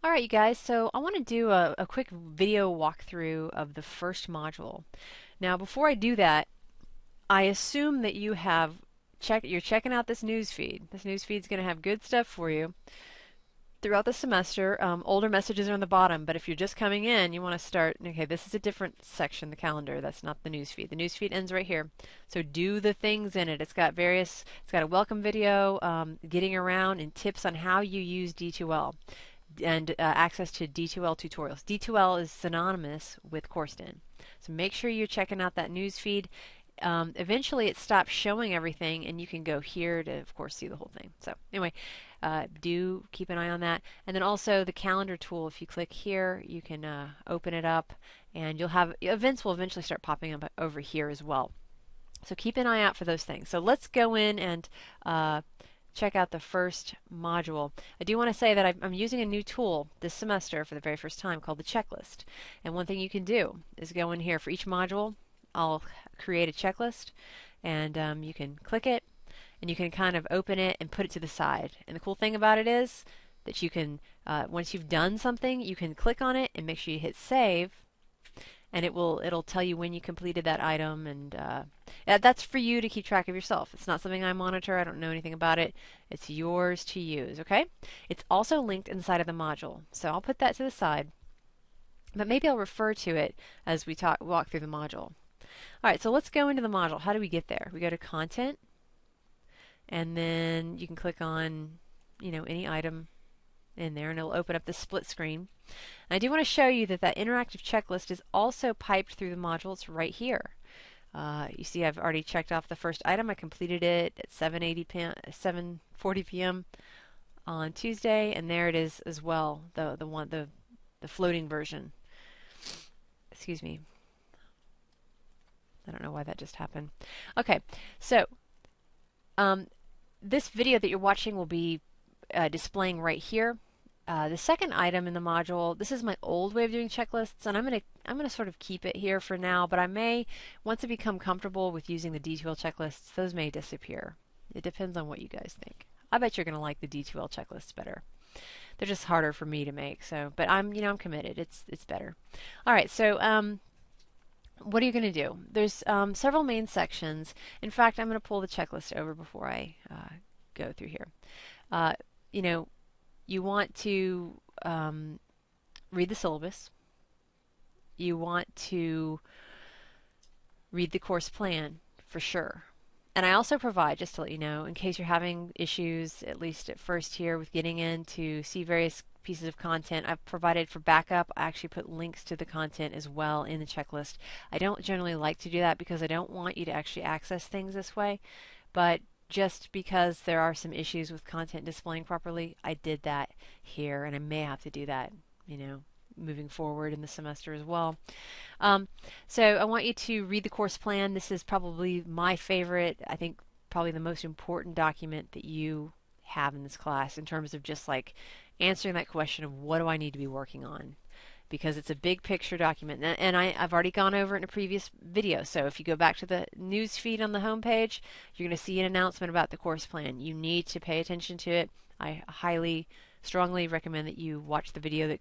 All right, you guys, so I want to do a quick video walkthrough of the first module. Now, before I do that, I assume that you're checking out this news feed. This news feed is going to have good stuff for you throughout the semester. Older messages are on the bottom, but if you're just coming in, you want to start, okay, this is a different section, the calendar. That's not the news feed. The news feed ends right here. So do the things in it. It's got a welcome video, getting around, and tips on how you use D2L and access to D2L tutorials. D2L is synonymous with CourseDen. So make sure you're checking out that news feed. Eventually it stops showing everything and you can go here to, of course, see the whole thing. So anyway, do keep an eye on that. And then also the calendar tool, if you click here, you can open it up and you'll have events will eventually start popping up over here as well. So keep an eye out for those things. So let's go in and check out the first module. I do want to say that I'm using a new tool this semester for the very first time called the checklist. And one thing you can do is go in here for each module. I'll create a checklist and you can click it and you can kind of open it and put it to the side. And the cool thing about it is that you can, once you've done something, you can click on it and make sure you hit save and it'll tell you when you completed that item, and that's for you to keep track of yourself. It's not something I monitor. I don't know anything about it. It's yours to use, okay? It's also linked inside of the module, so I'll put that to the side, but maybe I'll refer to it as we walk through the module. All right, so let's go into the module. How do we get there? We go to content, and then you can click on, any item in there, and it'll open up the split screen. And I do want to show you that interactive checklist is also piped through the module. It's right here. You see I've already checked off the first item. I completed it at 7:40 p.m. on Tuesday, and there it is as well, the floating version. Excuse me. I don't know why that just happened. Okay, so this video that you're watching will be displaying right here. The second item in the module, this is my old way of doing checklists, and I'm gonna sort of keep it here for now, but I may, once I become comfortable with using the D2L checklists, those may disappear. It depends on what you guys think. I bet you're gonna like the D2L checklists better. They're just harder for me to make, so, but I'm committed. It's better. All right, so what are you gonna do? There's several main sections. In fact, I'm gonna pull the checklist over before I go through here. You want to read the syllabus. You want to read the course plan for sure. And I also provide, just to let you know, in case you're having issues, at least at first here, with getting in to see various pieces of content, I've provided for backup. I actually put links to the content as well in the checklist. I don't generally like to do that because I don't want you to actually access things this way, but just because there are some issues with content displaying properly, I did that here, and I may have to do that, moving forward in the semester as well. So I want you to read the course plan. This is probably my favorite, I think probably the most important document that you have in this class in terms of just like answering that question of what do I need to be working on, because it's a big picture document. And I've already gone over it in a previous video. So if you go back to the news feed on the home page, you're going to see an announcement about the course plan. You need to pay attention to it. I strongly recommend that you watch the video that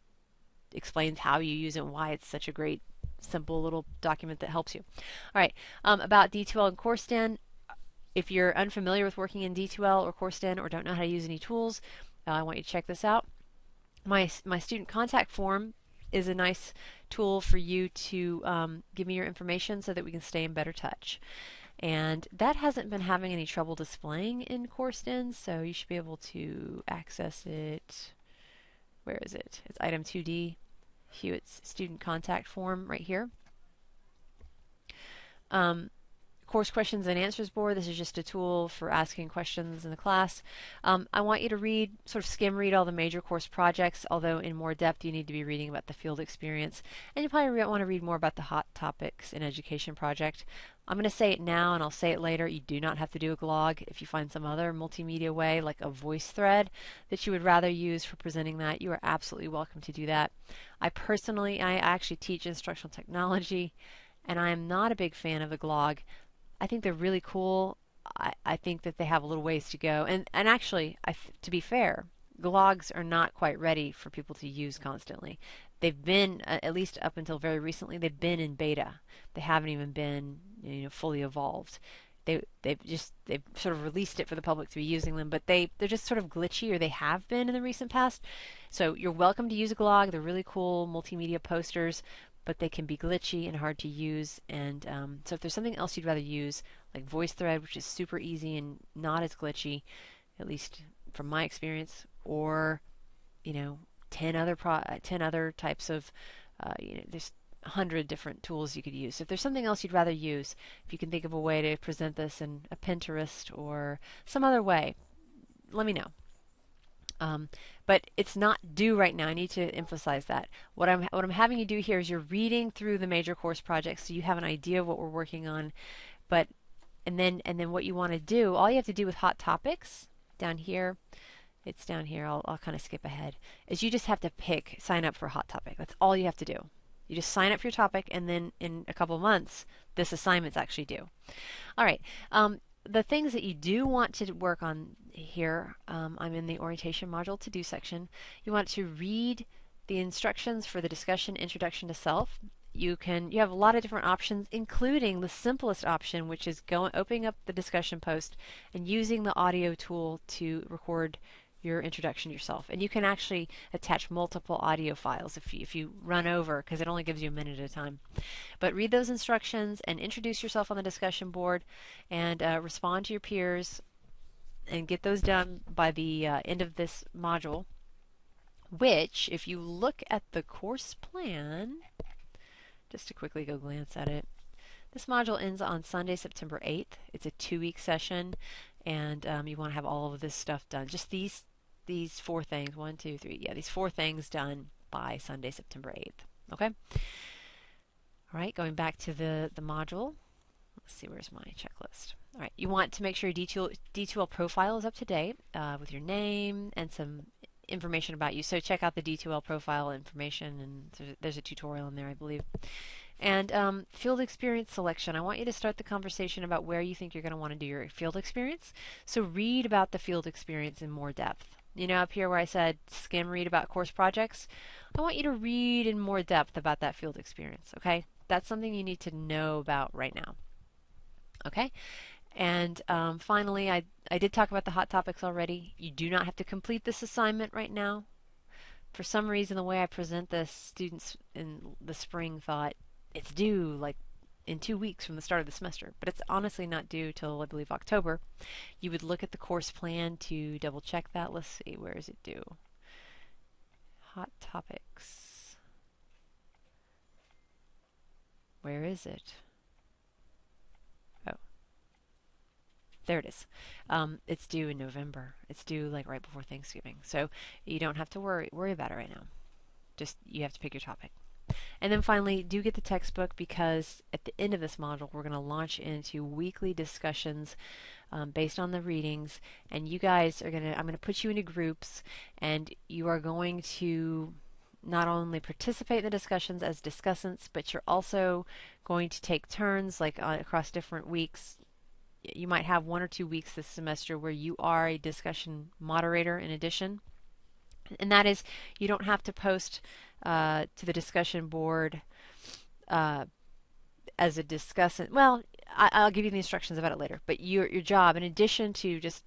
explains how you use it and why it's such a great, simple little document that helps you. All right, about D2L and CourseDen. If you're unfamiliar with working in D2L or CourseDen or don't know how to use any tools, I want you to check this out. My student contact form is a nice tool for you to give me your information so that we can stay in better touch. And that hasn't been having any trouble displaying in CourseDen, so you should be able to access it. Where is it? It's item 2D, Hewitt's student contact form right here. Course questions and answers board. This is just a tool for asking questions in the class. I want you to sort of skim read all the major course projects, although in more depth you need to be reading about the field experience. And you probably want to read more about the hot topics in education project. I'm going to say it now and I'll say it later. You do not have to do a glog. If you find some other multimedia way, like a voice thread, that you would rather use for presenting that, you are absolutely welcome to do that. I actually teach instructional technology, and I am not a big fan of the glog. I think they're really cool. I think that they have a little ways to go. And actually, to be fair, Glogs are not quite ready for people to use constantly. They've been, at least up until very recently, they've been in beta. They haven't even been, fully evolved. They've sort of released it for the public to be using them, but they're just sort of glitchy, or they have been in the recent past. So you're welcome to use a glog. They're really cool multimedia posters, but they can be glitchy and hard to use. And so if there's something else you'd rather use, like VoiceThread, which is super easy and not as glitchy, at least from my experience, or 10 other types of there's 100 different tools you could use. So if there's something else you'd rather use, if you can think of a way to present this in a Pinterest or some other way, let me know. But it's not due right now. I need to emphasize that. What I'm having you do here is you're reading through the major course projects, so you have an idea of what we're working on. But and then what you want to do, all you have to do with Hot Topics down here, it's down here. I'll kind of skip ahead. Is you just have to sign up for a hot topic. That's all you have to do. You just sign up for your topic, and then in a couple of months, this assignment's actually due. All right. The things that you do want to work on here, I'm in the orientation module to do section. You want to read the instructions for the discussion introduction to self. You have a lot of different options, including the simplest option, which is opening up the discussion post and using the audio tool to record your introduction yourself. And you can actually attach multiple audio files if you run over, because it only gives you a minute at a time. But read those instructions and introduce yourself on the discussion board, and respond to your peers, and get those done by the end of this module, which, if you look at the course plan, just to quickly go glance at it, this module ends on Sunday, September 8th. It's a 2-week session, and you want to have all of this stuff done. Just these 4 things, 1, 2, 3, these 4 things done by Sunday, September 8th. Okay? All right, going back to the module. Let's see, where's my checklist? All right, you want to make sure your D2L profile is up to date with your name and some information about you. So check out the D2L profile information, and there's a tutorial in there, I believe. And field experience selection. I want you to start the conversation about where you think you're going to want to do your field experience. So read about the field experience in more depth. Up here where I said skim read about course projects, I want you to read in more depth about that field experience, okay? That's something you need to know about right now. Okay? And finally, I did talk about the hot topics already. You do not have to complete this assignment right now. For some reason, the way I present this, students in the spring thought it's due like in 2 weeks from the start of the semester, but it's honestly not due till, I believe, October. You would look at the course plan to double check that. Let's see, where is it due? Hot topics. Where is it? Oh, there it is. It's due in November. It's due like right before Thanksgiving. So you don't have to worry about it right now. Just you have to pick your topic. And then finally, do get the textbook, because at the end of this module, we're going to launch into weekly discussions based on the readings. And you guys I'm going to put you into groups, and you are going to not only participate in the discussions as discussants, but you're also going to take turns, like across different weeks. You might have 1 or 2 weeks this semester where you are a discussion moderator in addition. And that is, you don't have to post to the discussion board as a discussant. Well, I'll give you the instructions about it later. But your job, in addition to just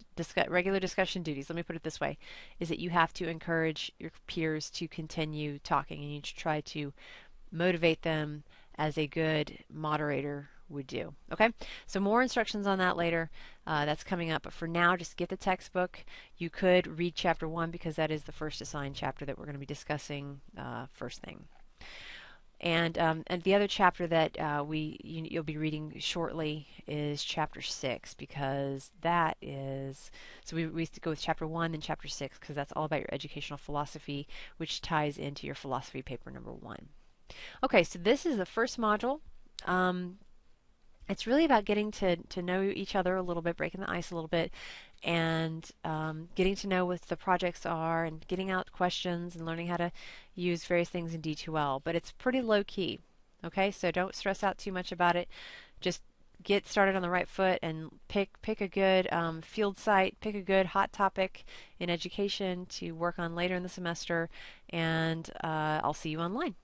regular discussion duties, let me put it this way, is that you have to encourage your peers to continue talking, and you try to motivate them as a good moderator would do. Okay, so more instructions on that later. That's coming up, but for now, just get the textbook. You could read chapter 1, because that is the first assigned chapter that we're going to be discussing first thing. And the other chapter that you'll be reading shortly is chapter 6, because that is, so we used to go with chapter 1 then chapter 6, because that's all about your educational philosophy, which ties into your philosophy paper number 1. Okay, so this is the first module. It's really about getting to know each other a little bit, breaking the ice a little bit, and getting to know what the projects are, and getting out questions, and learning how to use various things in D2L. But it's pretty low key. Okay, so don't stress out too much about it. Just get started on the right foot and pick a good field site, pick a good hot topic in education to work on later in the semester, and I'll see you online.